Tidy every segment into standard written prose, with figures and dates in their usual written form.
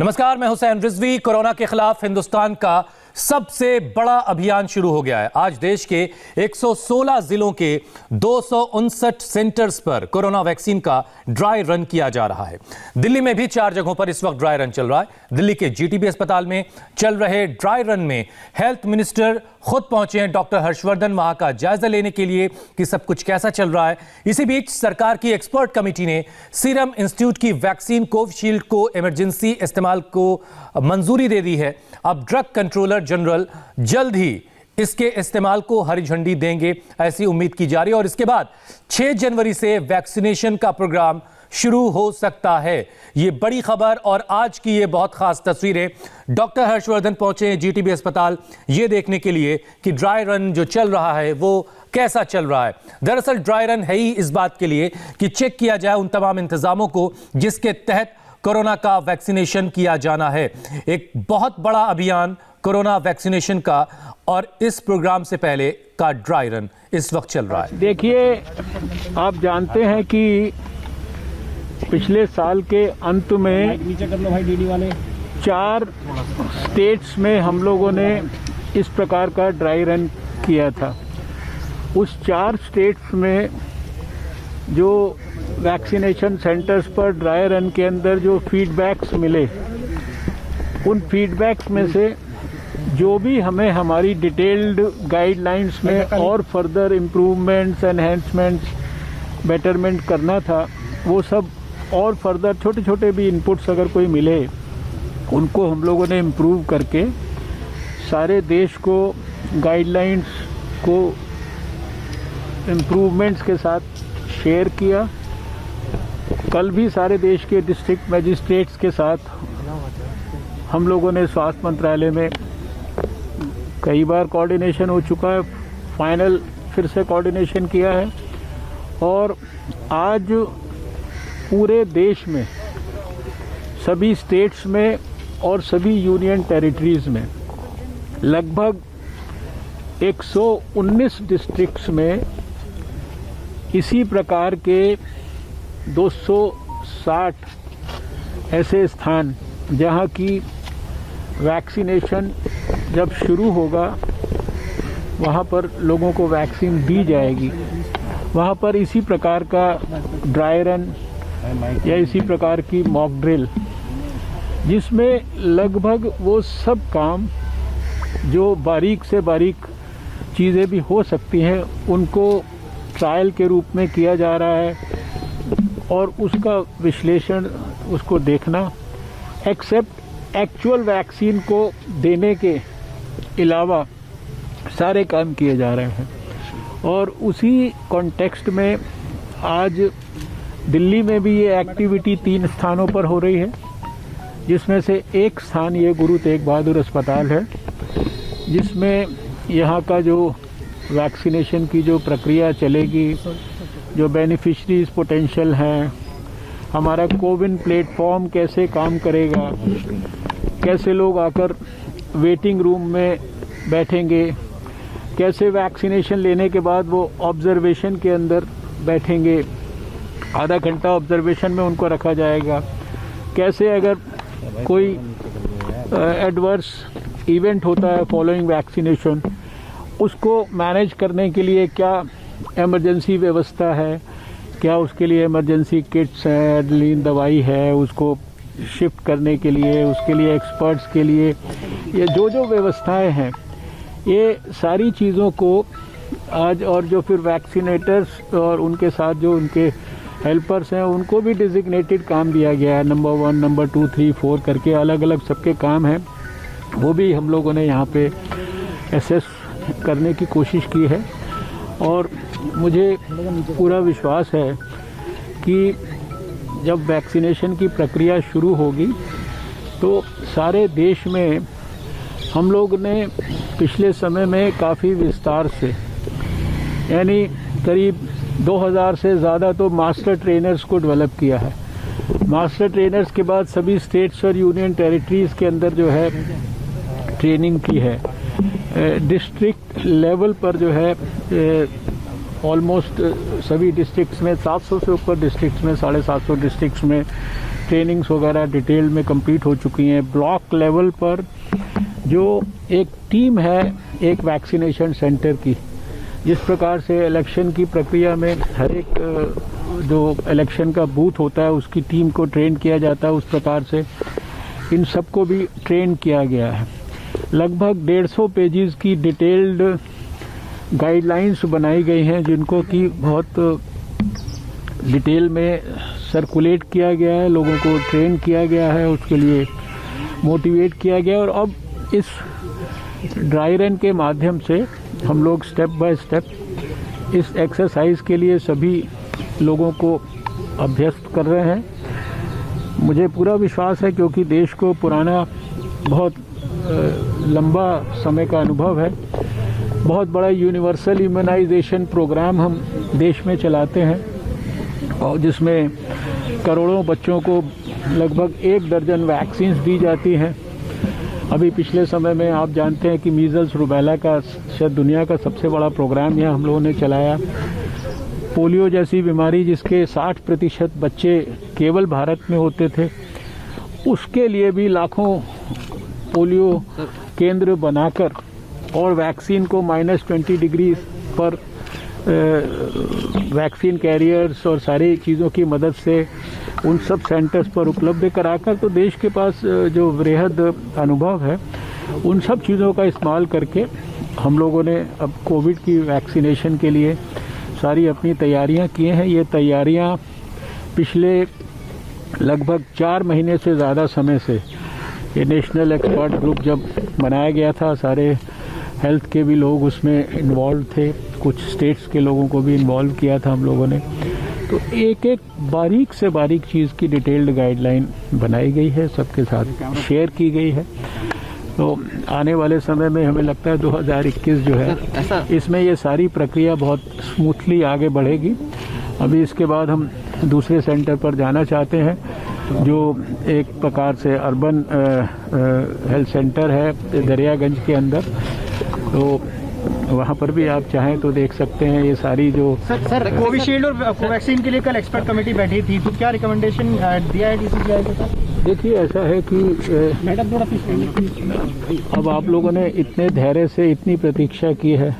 नमस्कार, मैं हुसैन रिजवी। कोरोना के खिलाफ हिंदुस्तान का सबसे बड़ा अभियान शुरू हो गया है। आज देश के 116 जिलों के 259 सेंटर्स पर कोरोना वैक्सीन का ड्राई रन किया जा रहा है। दिल्ली में भी 4 जगहों पर इस वक्त ड्राई रन चल रहा है। दिल्ली के जीटीबी अस्पताल में चल रहे ड्राई रन में हेल्थ मिनिस्टर खुद पहुंचे हैं, डॉक्टर हर्षवर्धन, वहां का जायजा लेने के लिए कि सब कुछ कैसा चल रहा है। इसी बीच सरकार की एक्सपर्ट कमेटी ने सीरम इंस्टीट्यूट की वैक्सीन कोविशील्ड को इमरजेंसी इस्तेमाल को मंजूरी दे दी है। अब ड्रग कंट्रोलर जनरल जल्द ही इसके इस्तेमाल को हरी झंडी देंगे, ऐसी उम्मीद की जा रही है। और इसके बाद 6 जनवरी से वैक्सीनेशन का प्रोग्राम शुरू हो सकता है। ये बड़ी खबर और आज की ये बहुत खास तस्वीरें। डॉक्टर हर्षवर्धन पहुंचे हैं जीटीबी अस्पताल ये देखने के लिए कि ड्राई रन जो चल रहा है वो कैसा चल रहा है। दरअसल ड्राई रन है ही इस बात के लिए कि चेक किया जाए उन तमाम इंतजामों को जिसके तहत कोरोना का वैक्सीनेशन किया जाना है। एक बहुत बड़ा अभियान कोरोना वैक्सीनेशन का, और इस प्रोग्राम से पहले का ड्राई रन इस वक्त चल रहा है। देखिए, आप जानते हैं कि पिछले साल के अंत में 4 स्टेट्स में हम लोगों ने इस प्रकार का ड्राई रन किया था। उस 4 स्टेट्स में जो वैक्सीनेशन सेंटर्स पर ड्राई रन के अंदर जो फीडबैक्स मिले, उन फीडबैक्स में से जो भी हमें हमारी डिटेल्ड गाइडलाइंस में और फर्दर इम्प्रूवमेंट्स, एनहेंसमेंट्स, बेटरमेंट करना था, वो सब और फर्दर छोटे छोटे भी इनपुट्स अगर कोई मिले, उनको हम लोगों ने इम्प्रूव करके सारे देश को गाइडलाइंस को इम्प्रूवमेंट्स के साथ शेयर किया। कल भी सारे देश के डिस्ट्रिक्ट मजिस्ट्रेट्स के साथ हम लोगों ने स्वास्थ्य मंत्रालय में कई बार कोऑर्डिनेशन हो चुका है, फाइनल फिर से कोऑर्डिनेशन किया है। और आज पूरे देश में सभी स्टेट्स में और सभी यूनियन टेरिटरीज में लगभग 119 डिस्ट्रिक्ट्स में इसी प्रकार के 260 ऐसे स्थान जहां की वैक्सीनेशन जब शुरू होगा वहां पर लोगों को वैक्सीन दी जाएगी, वहां पर इसी प्रकार का ड्राई रन या इसी प्रकार की मॉक ड्रिल, जिसमें लगभग वो सब काम जो बारीक से बारीक चीज़ें भी हो सकती हैं उनको ट्रायल के रूप में किया जा रहा है और उसका विश्लेषण, उसको देखना, एक्सेप्ट एक्चुअल वैक्सीन को देने के अलावा सारे काम किए जा रहे हैं। और उसी कॉन्टेक्स्ट में आज दिल्ली में भी ये एक्टिविटी 3 स्थानों पर हो रही है, जिसमें से एक स्थान ये गुरु तेग बहादुर अस्पताल है, जिसमें यहाँ का जो वैक्सीनेशन की जो प्रक्रिया चलेगी, जो बेनिफिशरीज पोटेंशियल हैं, हमारा कोविन प्लेटफॉर्म कैसे काम करेगा, कैसे लोग आकर वेटिंग रूम में बैठेंगे, कैसे वैक्सीनेशन लेने के बाद वो ऑब्जर्वेशन के अंदर बैठेंगे, आधा घंटा ऑब्जर्वेशन में उनको रखा जाएगा, कैसे अगर कोई एडवर्स इवेंट होता है फॉलोइंग वैक्सीनेशन, उसको मैनेज करने के लिए क्या इमरजेंसी व्यवस्था है, क्या उसके लिए इमरजेंसी किट्स हैं, एड्रेनलिन दवाई है, उसको शिफ्ट करने के लिए, उसके लिए एक्सपर्ट्स के लिए ये जो व्यवस्थाएं हैं, ये सारी चीज़ों को आज, और जो फिर वैक्सीनेटर्स और उनके साथ जो उनके हेल्पर्स हैं उनको भी डिजिग्नेटेड काम दिया गया है। नंबर 1, नंबर 2, 3, 4 करके अलग अलग सबके काम हैं, वो भी हम लोगों ने यहाँ पे एसेस करने की कोशिश की है। और मुझे पूरा विश्वास है कि जब वैक्सीनेशन की प्रक्रिया शुरू होगी तो सारे देश में हम लोग ने पिछले समय में काफ़ी विस्तार से, यानी करीब 2000 से ज़्यादा तो मास्टर ट्रेनर्स को डेवलप किया है। मास्टर ट्रेनर्स के बाद सभी स्टेट्स और यूनियन टेरिटरीज़ के अंदर जो है ट्रेनिंग की है। डिस्ट्रिक्ट लेवल पर जो है ऑलमोस्ट सभी डिस्ट्रिक्ट्स में 700 से ऊपर डिस्ट्रिक्ट्स में 750 डिस्ट्रिक्ट्स में ट्रेनिंग्स वगैरह डिटेल में कंप्लीट हो चुकी हैं। ब्लॉक लेवल पर जो एक टीम है एक वैक्सीनेशन सेंटर की, जिस प्रकार से इलेक्शन की प्रक्रिया में हर एक जो इलेक्शन का बूथ होता है उसकी टीम को ट्रेन किया जाता है, उस प्रकार से इन सबको भी ट्रेन किया गया है। लगभग 150 पेजेस की डिटेल्ड गाइडलाइंस बनाई गई हैं, जिनको कि बहुत डिटेल में सर्कुलेट किया गया है, लोगों को ट्रेन किया गया है, उसके लिए मोटिवेट किया गया। और अब इस ड्राई रन के माध्यम से हम लोग स्टेप बाय स्टेप इस एक्सरसाइज के लिए सभी लोगों को अभ्यस्त कर रहे हैं। मुझे पूरा विश्वास है, क्योंकि देश को पुराना बहुत लंबा समय का अनुभव है। बहुत बड़ा यूनिवर्सल इम्यूनाइजेशन प्रोग्राम हम देश में चलाते हैं, और जिसमें करोड़ों बच्चों को लगभग 1 दर्जन वैक्सीन्स दी जाती हैं। अभी पिछले समय में आप जानते हैं कि मीजल्स रूबेला का शायद दुनिया का सबसे बड़ा प्रोग्राम यहाँ हम लोगों ने चलाया। पोलियो जैसी बीमारी जिसके 60% बच्चे केवल भारत में होते थे, उसके लिए भी लाखों पोलियो केंद्र बनाकर और वैक्सीन को -20 डिग्री पर वैक्सीन कैरियर्स और सारी चीज़ों की मदद से उन सब सेंटर्स पर उपलब्ध कराकर, तो देश के पास जो वृहद अनुभव है उन सब चीज़ों का इस्तेमाल करके हम लोगों ने अब कोविड की वैक्सीनेशन के लिए सारी अपनी तैयारियां किए हैं। ये तैयारियां पिछले लगभग 4 महीने से ज़्यादा समय से, ये नेशनल एक्सपर्ट ग्रुप जब बनाया गया था, सारे हेल्थ के भी लोग उसमें इन्वॉल्व थे, कुछ स्टेट्स के लोगों को भी इन्वॉल्व किया था हम लोगों ने। तो एक एक बारीक से बारीक चीज़ की डिटेल्ड गाइडलाइन बनाई गई है, सबके साथ शेयर की गई है। तो आने वाले समय में हमें लगता है 2021 जो है, इसमें ये सारी प्रक्रिया बहुत स्मूथली आगे बढ़ेगी। अभी इसके बाद हम दूसरे सेंटर पर जाना चाहते हैं, जो एक प्रकार से अर्बन हेल्थ सेंटर है दरियागंज के अंदर। तो वहाँ पर भी आप चाहें तो देख सकते हैं ये सारी जो सर कोविशील्ड और कोवैक्सीन के लिए कल एक्सपर्ट कमेटी बैठी थी, तो क्या रिकमेंडेशन दिया है DCGI को? देखिए, ऐसा है कि अब आप लोगों ने इतने धैर्य से इतनी प्रतीक्षा की है,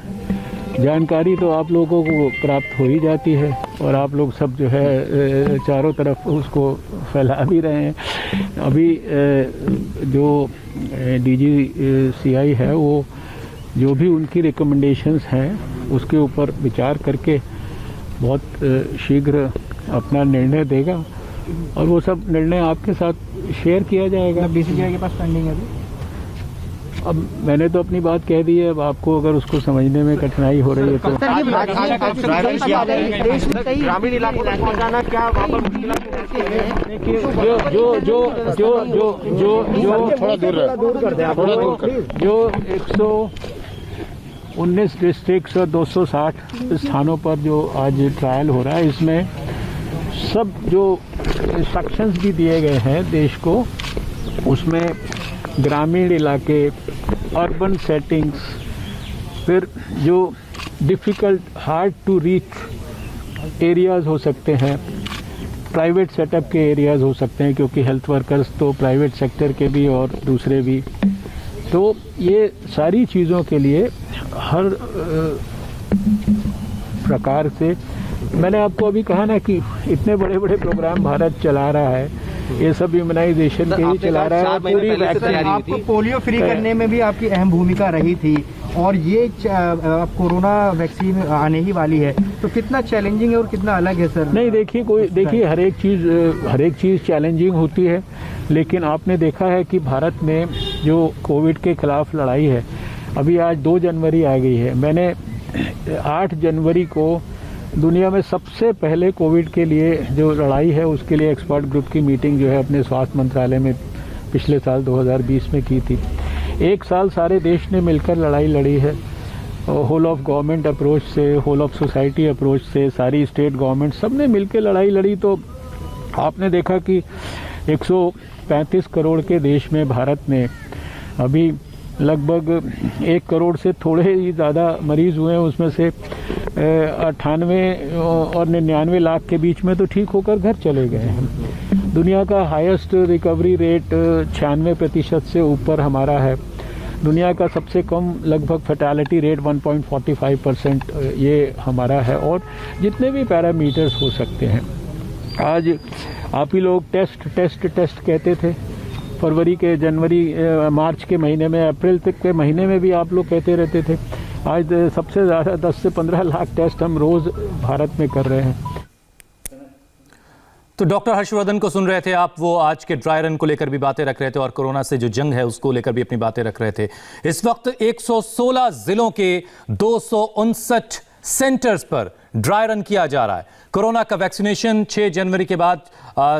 जानकारी तो आप लोगों को प्राप्त हो ही जाती है, और आप लोग सब जो है चारों तरफ उसको फैला भी रहे हैं। अभी जो DGCI है वो जो भी उनकी रिकमेंडेशंस हैं उसके ऊपर विचार करके बहुत शीघ्र अपना निर्णय देगा, और वो सब निर्णय आपके साथ शेयर किया जाएगा। DCGI के पास पेंडिंग है अभी? अब मैंने तो अपनी बात कह दी है, अब आपको अगर उसको समझने में कठिनाई हो रही है तो ग्रामीण इलाकों तक पहुंचाना क्या जो 119 डिस्ट्रिक्ट्स और 260 स्थानों पर जो आज ट्रायल हो रहा है, इसमें सब जो इंस्ट्रक्शंस भी दिए गए हैं देश को, उसमें ग्रामीण इलाके, अर्बन सेटिंग्स, फिर जो difficult hard to reach areas हो सकते हैं, प्राइवेट सेटअप के एरियाज़ हो सकते हैं, क्योंकि हेल्थ वर्कर्स तो प्राइवेट सेक्टर के भी और दूसरे भी, तो ये सारी चीज़ों के लिए हर प्रकार से, मैंने आपको अभी कहा ना कि इतने बड़े बड़े प्रोग्राम भारत चला रहा है, ये सब इम्यूनाइजेशन के ही चला रहा है। पूरी वैक्सीन, आपको पोलियो फ्री करने में भी आपकी अहम भूमिका रही थी, और ये कोरोना वैक्सीन आने ही वाली है, तो कितना चैलेंजिंग है और कितना अलग है सर? नहीं, देखिए हर एक चीज़ चैलेंजिंग होती है, लेकिन आपने देखा है कि भारत में जो कोविड के खिलाफ लड़ाई है, अभी आज 2 जनवरी आ गई है। मैंने 8 जनवरी को दुनिया में सबसे पहले कोविड के लिए जो लड़ाई है उसके लिए एक्सपर्ट ग्रुप की मीटिंग जो है अपने स्वास्थ्य मंत्रालय में पिछले साल 2020 में की थी। 1 साल सारे देश ने मिलकर लड़ाई लड़ी है, होल ऑफ गवर्नमेंट अप्रोच से, होल ऑफ सोसाइटी अप्रोच से, सारी स्टेट गवर्नमेंट सब ने मिलकर लड़ाई लड़ी। तो आपने देखा कि 135 करोड़ के देश में भारत ने अभी लगभग 1 करोड़ से थोड़े ही ज़्यादा मरीज़ हुए हैं, उसमें से 98 और 99 लाख के बीच में तो ठीक होकर घर चले गए हैं। दुनिया का हाईएस्ट रिकवरी रेट 96% से ऊपर हमारा है। दुनिया का सबसे कम लगभग फैटेलिटी रेट 1.45% ये हमारा है। और जितने भी पैरामीटर्स हो सकते हैं, आज आप ही लोग टेस्ट कहते थे, फरवरी के जनवरी मार्च के महीने में, अप्रैल तक के महीने में भी आप लोग कहते रहते थे। आज सबसे ज़्यादा 10 से 15 लाख टेस्ट हम रोज़ भारत में कर रहे हैं। तो डॉक्टर हर्षवर्धन को सुन रहे थे आप, वो आज के ड्राई रन को लेकर भी बातें रख रहे थे और कोरोना से जो जंग है उसको लेकर भी अपनी बातें रख रहे थे। इस वक्त 116 जिलों के 259 सेंटर्स पर ड्राई रन किया जा रहा है। कोरोना का वैक्सीनेशन 6 जनवरी के बाद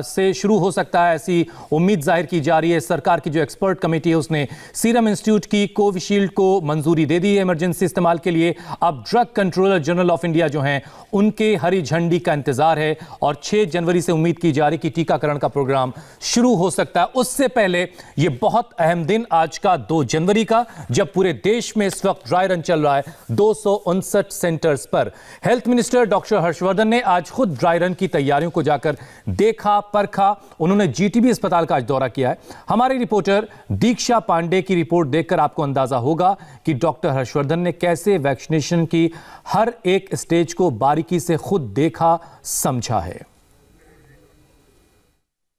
से शुरू हो सकता है, ऐसी उम्मीद जाहिर की जा रही है। सरकार की जो एक्सपर्ट कमेटी है उसने सीरम इंस्टीट्यूट की कोविशील्ड को मंजूरी दे दी है इमरजेंसी इस्तेमाल के लिए। अब drug controller general of India जो हैं उनके हरी झंडी का इंतजार है और 6 जनवरी से उम्मीद की जा रही कि टीकाकरण का प्रोग्राम शुरू हो सकता है। उससे पहले ये बहुत अहम दिन आज का 2 जनवरी का, जब पूरे देश में इस वक्त ड्राई रन चल रहा है 259 सेंटर्स पर। हेल्थ मिनिस्टर डॉक्टर हर्षवर्धन ने आज खुद ड्राई रन की तैयारियों को जाकर देखा, परखा। उन्होंने जीटीबी अस्पताल का आज दौरा किया है। हमारी रिपोर्टर दीक्षा पांडे की रिपोर्ट देखकर आपको अंदाजा होगा कि डॉक्टर हर्षवर्धन ने कैसे वैक्सीनेशन की हर एक स्टेज को बारीकी से खुद देखा, समझा है।